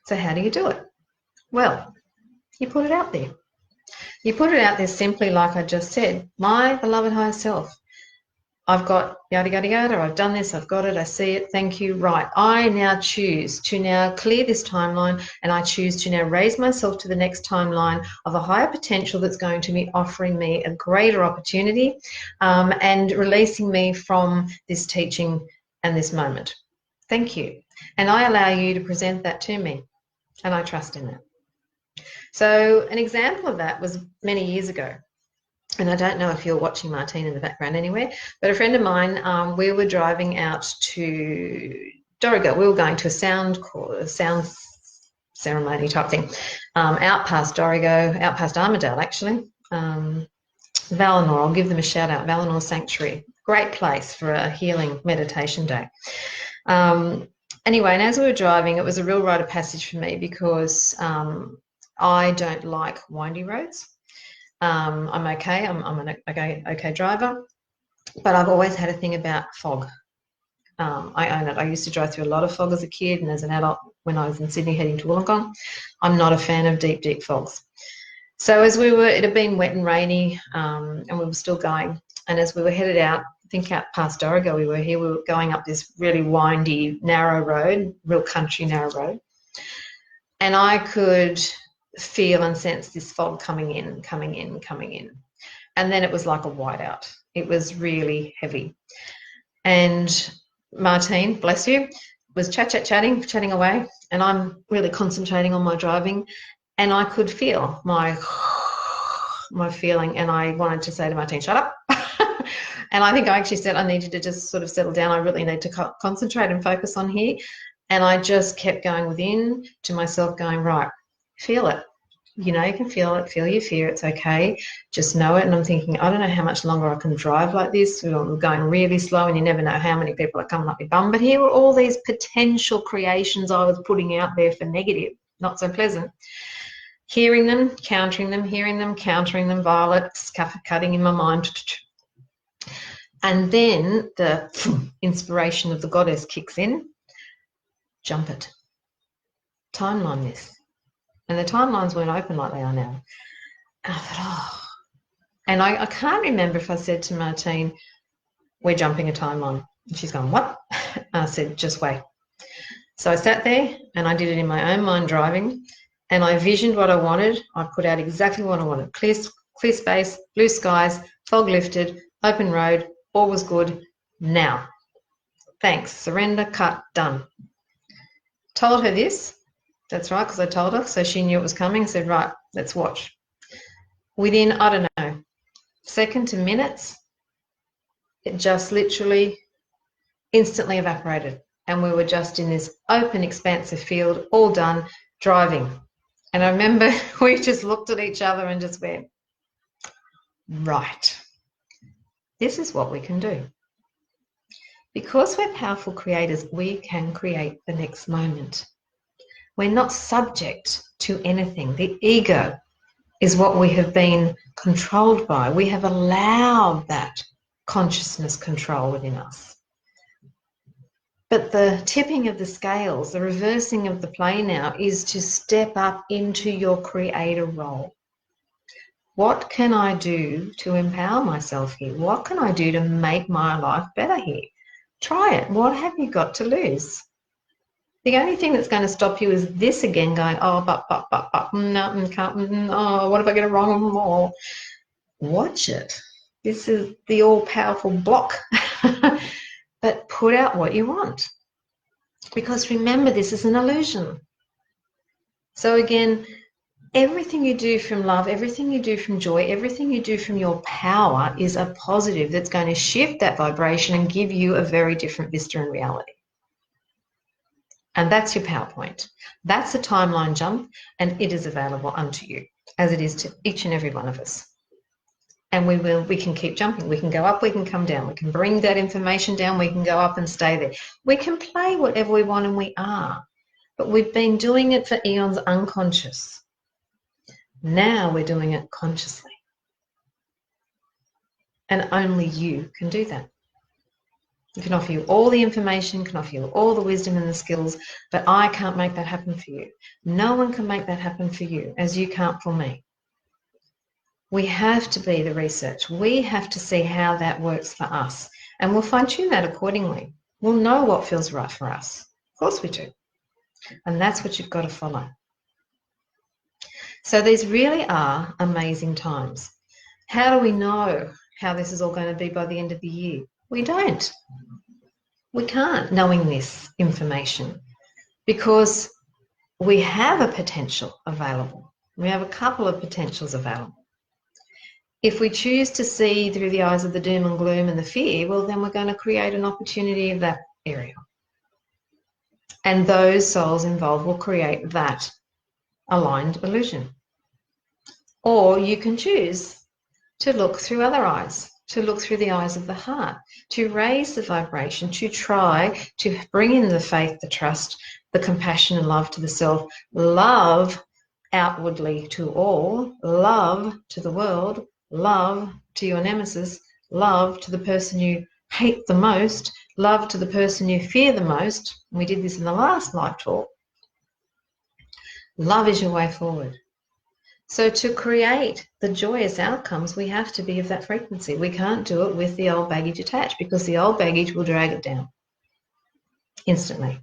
So how do you do it? Well, you put it out there. You put it out there simply like I just said. My beloved higher self, I've got yada, yada, yada, I've done this, I've got it, I see it, thank you, right. I now choose to now clear this timeline, and I choose to now raise myself to the next timeline of a higher potential that's going to be offering me a greater opportunity and releasing me from this teaching and this moment. Thank you. And I allow you to present that to me, and I trust in that. So an example of that was many years ago. And I don't know if you're watching Martine in the background anywhere, but a friend of mine, we were driving out to Dorrigo. We were going to a sound ceremony type thing, out past Dorrigo, out past Armidale actually. Valinor, I'll give them a shout out, Valinor Sanctuary. Great place for a healing meditation day. Anyway, and as we were driving, it was a real rite of passage for me because I don't like windy roads. I'm okay. I'm an okay driver, but I've always had a thing about fog. I own it. I used to drive through a lot of fog as a kid and as an adult when I was in Sydney heading to Wollongong. I'm not a fan of deep, deep fogs. So as we were, it had been wet and rainy, and we were still going. And as we were headed out, I think out past Dorrigo we were going up this really windy, narrow road, real country narrow road. And I could feel and sense this fog coming in. And then it was like a whiteout. It was really heavy. And Martine, bless you, was chatting away, and I'm really concentrating on my driving, and I could feel my feeling, and I wanted to say to Martine, shut up. And I think I actually said I needed to just sort of settle down. I really need to concentrate and focus on here. And I just kept going within to myself, going, right, feel it. You know, you can feel it, feel your fear, it's okay, just know it. And I'm thinking, I don't know how much longer I can drive like this. We're going really slow, and you never know how many people are coming up your bum. But here were all these potential creations I was putting out there for negative, not so pleasant. Hearing them, countering them, hearing them, countering them, violet, cutting in my mind. And then the inspiration of the goddess kicks in. jump it. Timeline this. And the timelines weren't open like they are now. And I thought, oh. And I can't remember if I said to Martine, we're jumping a timeline. And she's gone, what? I said, just wait. So I sat there and I did it in my own mind driving, and I visioned what I wanted. I put out exactly what I wanted. Clear space, blue skies, fog lifted, open road, all was good. Now, thanks, surrender, cut, done. Told her this. That's right, because I told her, so she knew it was coming. I said, right, let's watch. Within, I don't know, second to minutes, it just literally instantly evaporated. And we were just in this open, expansive field, all done, driving. And I remember we just looked at each other and just went, right, this is what we can do. Because we're powerful creators, we can create the next moment. We're not subject to anything. The ego is what we have been controlled by. We have allowed that consciousness control within us. But the tipping of the scales, the reversing of the play now, is to step up into your creator role. What can I do to empower myself here? What can I do to make my life better here? Try it. What have you got to lose? The only thing that's going to stop you is this again, going, oh, but, no, can't, oh, what if I get it wrong? Oh. Watch it. This is the all-powerful block. But put out what you want. Because remember, this is an illusion. So again, everything you do from love, everything you do from joy, everything you do from your power is a positive that's going to shift that vibration and give you a very different vista in reality. And that's your PowerPoint. That's a timeline jump, and it is available unto you, as it is to each and every one of us. And we can keep jumping. We can go up, we can come down. We can bring that information down, we can go up and stay there. We can play whatever we want, and we are. But we've been doing it for eons unconscious. Now we're doing it consciously. And only you can do that. I can offer you all the information, can offer you all the wisdom and the skills, but I can't make that happen for you. No one can make that happen for you, as you can't for me. We have to be the research. We have to see how that works for us. And we'll fine-tune that accordingly. We'll know what feels right for us. Of course we do. And that's what you've got to follow. So these really are amazing times. How do we know how this is all going to be by the end of the year? We don't. We can't, knowing this information, because we have a potential available. We have a couple of potentials available. If we choose to see through the eyes of the doom and gloom and the fear, well, then we're going to create an opportunity of that area. And those souls involved will create that aligned illusion. Or you can choose to look through other eyes, to look through the eyes of the heart, to raise the vibration, to try to bring in the faith, the trust, the compassion and love to the self, love outwardly to all, love to the world, love to your nemesis, love to the person you hate the most, love to the person you fear the most. We did this in the last live talk. Love is your way forward. So to create the joyous outcomes, we have to be of that frequency. We can't do it with the old baggage attached, because the old baggage will drag it down instantly.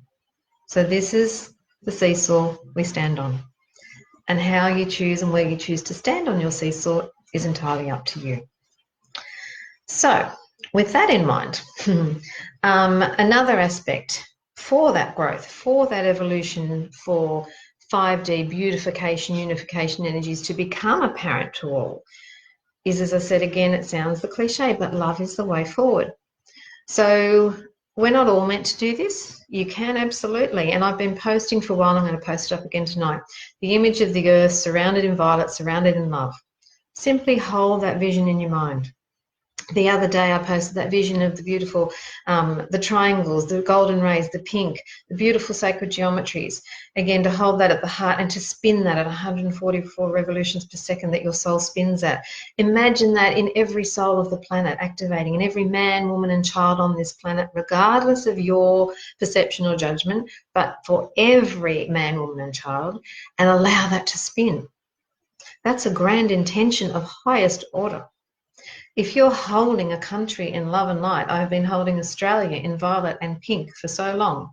So this is the seesaw we stand on. And how you choose and where you choose to stand on your seesaw is entirely up to you. So with that in mind, another aspect for that growth, for that evolution, for 5D beautification, unification energies to become apparent to all is, as I said again, it sounds the cliche, but love is the way forward. So we're not all meant to do this. You can absolutely, and I've been posting for a while, I'm going to post it up again tonight, the image of the earth surrounded in violet, surrounded in love. Simply hold that vision in your mind. The other day I posted that vision of the beautiful, the triangles, the golden rays, the pink, the beautiful sacred geometries. Again, to hold that at the heart and to spin that at 144 revolutions per second that your soul spins at. Imagine that in every soul of the planet activating, in every man, woman and child on this planet, regardless of your perception or judgment, but for every man, woman and child, and allow that to spin. That's a grand intention of highest order. If you're holding a country in love and light, I've been holding Australia in violet and pink for so long.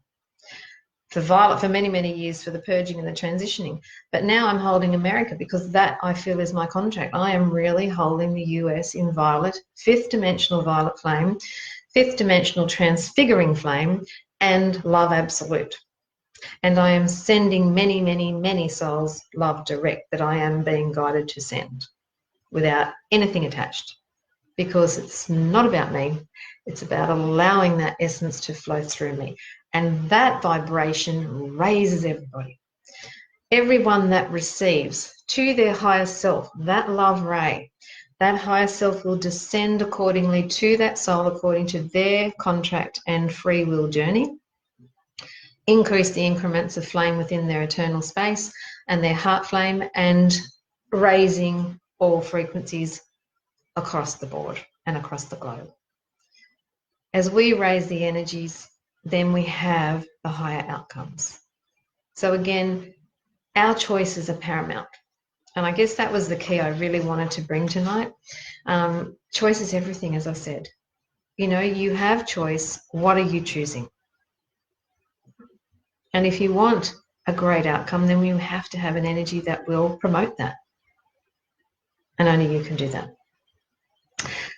For violet for many, many years for the purging and the transitioning. But now I'm holding America because that I feel is my contract. I am really holding the US in violet, fifth dimensional violet flame, fifth dimensional transfiguring flame, and love absolute. And I am sending many, many, many souls love direct that I am being guided to send without anything attached. Because it's not about me, it's about allowing that essence to flow through me. And that vibration raises everybody. Everyone that receives to their higher self, that love ray, that higher self will descend accordingly to that soul according to their contract and free will journey, increase the increments of flame within their eternal space and their heart flame, and raising all frequencies across the board and across the globe. As we raise the energies, then we have the higher outcomes. So again, our choices are paramount. And I guess that was the key I really wanted to bring tonight. Choice is everything, as I said. You know, you have choice. What are you choosing? And if you want a great outcome, then you have to have an energy that will promote that. And only you can do that.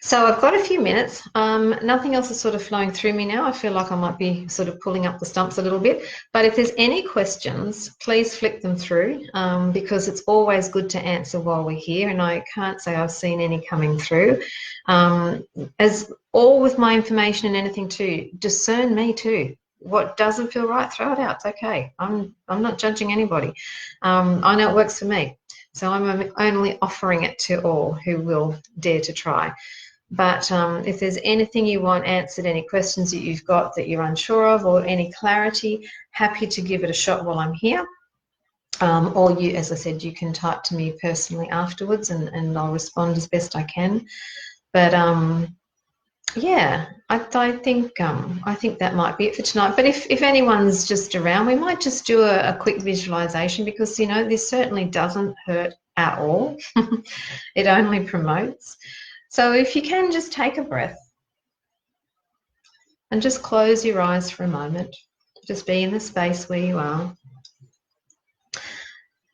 So I've got a few minutes. Nothing else is sort of flowing through me now. I feel like I might be sort of pulling up the stumps a little bit. But if there's any questions, please flick them through because it's always good to answer while we're here. And I can't say I've seen any coming through. As all with my information and anything too, discern me too. What doesn't feel right, throw it out. It's okay. I'm not judging anybody. I know it works for me. So I'm only offering it to all who will dare to try. But if there's anything you want answered, any questions that you've got that you're unsure of, or any clarity, happy to give it a shot while I'm here. Or you, as I said, you can type to me personally afterwards and I'll respond as best I can. But yeah, I think that might be it for tonight. But if anyone's just around, we might just do a quick visualization because, you know, this certainly doesn't hurt at all. It only promotes. So if you can just take a breath and just close your eyes for a moment. Just be in the space where you are.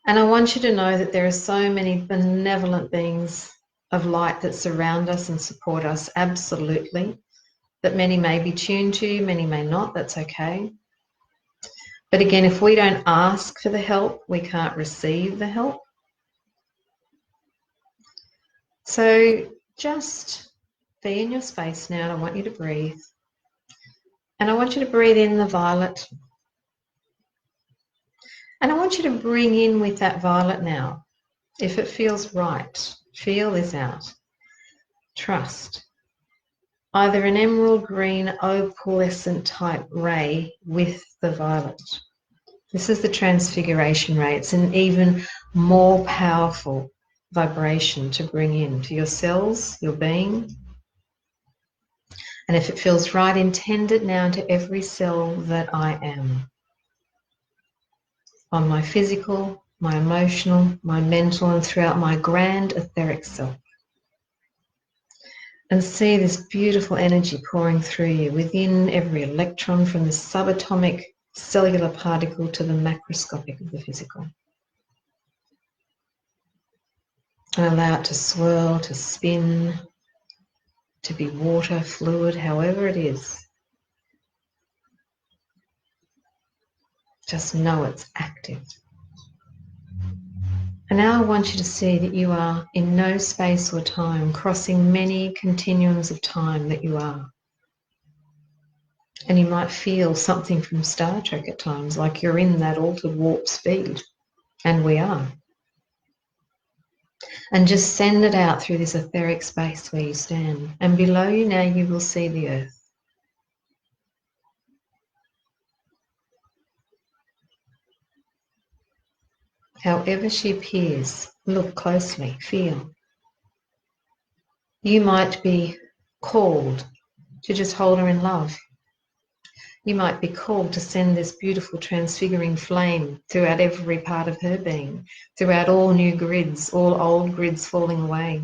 And I want you to know that there are so many benevolent beings of light that surround us and support us, absolutely, that many may be tuned to, many may not, that's okay. But again, if we don't ask for the help, we can't receive the help. So just be in your space now, and I want you to breathe. And I want you to breathe in the violet. And I want you to bring in with that violet now, if it feels right. Feel this out. Trust. Either an emerald green opalescent type ray with the violet. This is the transfiguration ray. It's an even more powerful vibration to bring in to your cells, your being. And if it feels right, intend it now into every cell that I am. On my physical, my emotional, my mental, and throughout my grand etheric self. And see this beautiful energy pouring through you within every electron, from the subatomic cellular particle to the macroscopic of the physical. And allow it to swirl, to spin, to be water, fluid, however it is. Just know it's active. And now I want you to see that you are in no space or time, crossing many continuums of time that you are. And you might feel something from Star Trek at times, like you're in that altered warp speed. And we are. And just send it out through this etheric space where you stand. And below you now you will see the earth. However she appears, look closely, feel. You might be called to just hold her in love. You might be called to send this beautiful transfiguring flame throughout every part of her being, throughout all new grids, all old grids falling away.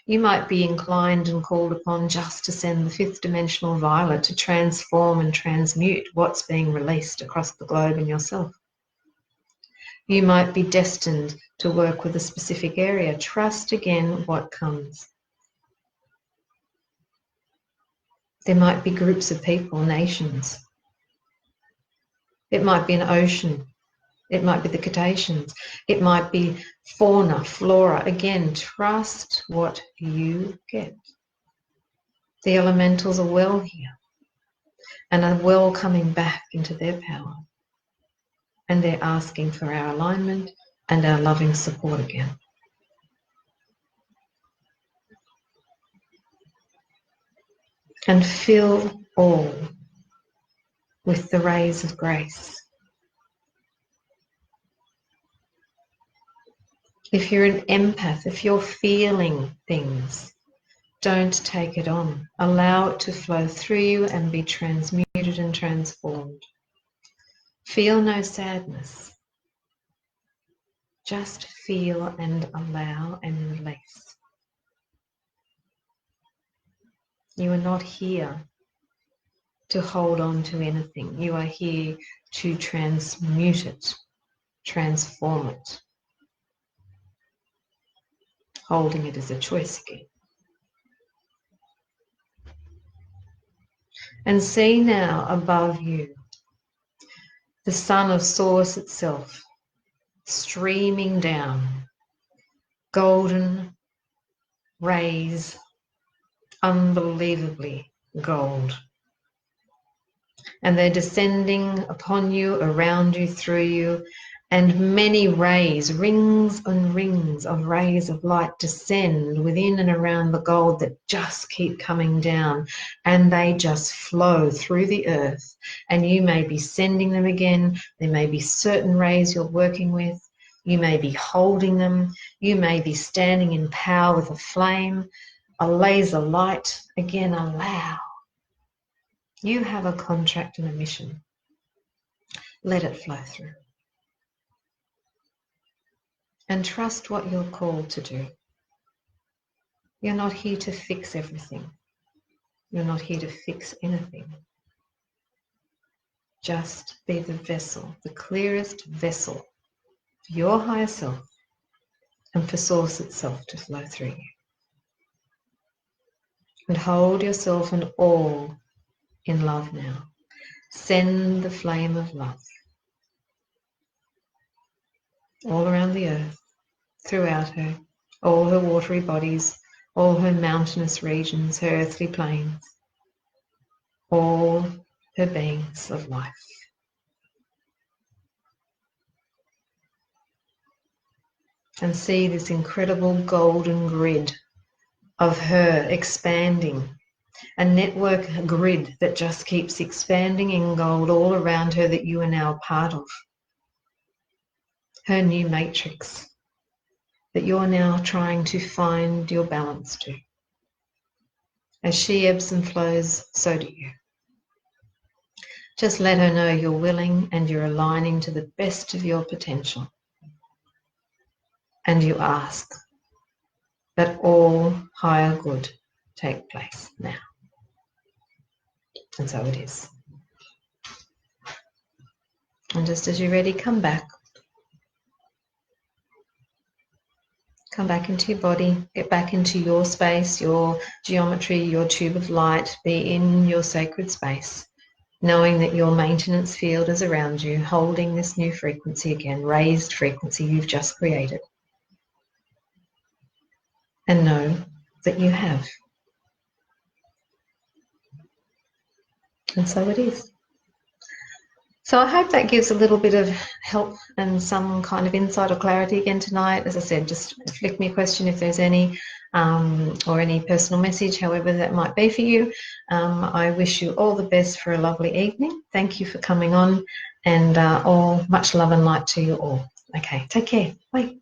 You might be inclined and called upon just to send the fifth dimensional violet to transform and transmute what's being released across the globe in yourself. You might be destined to work with a specific area. Trust again what comes. There might be groups of people, nations. It might be an ocean. It might be the cetaceans. It might be fauna, flora. Again, trust what you get. The elementals are well here and are well coming back into their power. And they're asking for our alignment and our loving support again. And fill all with the rays of grace. If you're an empath, if you're feeling things, don't take it on. Allow it to flow through you and be transmuted and transformed. Feel no sadness. Just feel and allow and release. You are not here to hold on to anything. You are here to transmute it, transform it. Holding it is a choice again. And see now above you the sun of source itself streaming down, golden rays, unbelievably gold. And they're descending upon you, around you, through you, and many rays, rings and rings of rays of light descend within and around the gold that just keep coming down, and they just flow through the earth. And you may be sending them again. There may be certain rays you're working with. You may be holding them. You may be standing in power with a flame, a laser light. Again, allow. You have a contract and a mission. Let it flow through. And trust what you're called to do. You're not here to fix everything. You're not here to fix anything. Just be the vessel, the clearest vessel for your higher self and for Source itself to flow through you. And hold yourself and all in love now. Send the flame of love all around the earth, throughout her, all her watery bodies, all her mountainous regions, her earthly plains, all her beings of life. And see this incredible golden grid of her expanding, a network grid that just keeps expanding in gold all around her that you are now a part of. Her new matrix that you're now trying to find your balance to. As she ebbs and flows, so do you. Just let her know you're willing and you're aligning to the best of your potential. And you ask that all higher good take place now. And so it is. And just as you're ready, come back. Come back into your body, get back into your space, your geometry, your tube of light, be in your sacred space, knowing that your maintenance field is around you, holding this new frequency again, raised frequency you've just created. And know that you have. And so it is. So I hope that gives a little bit of help and some kind of insight or clarity again tonight. As I said, just flick me a question if there's any, or any personal message, however that might be for you. I wish you all the best for a lovely evening. Thank you for coming on, and all much love and light to you all. Okay, take care. Bye.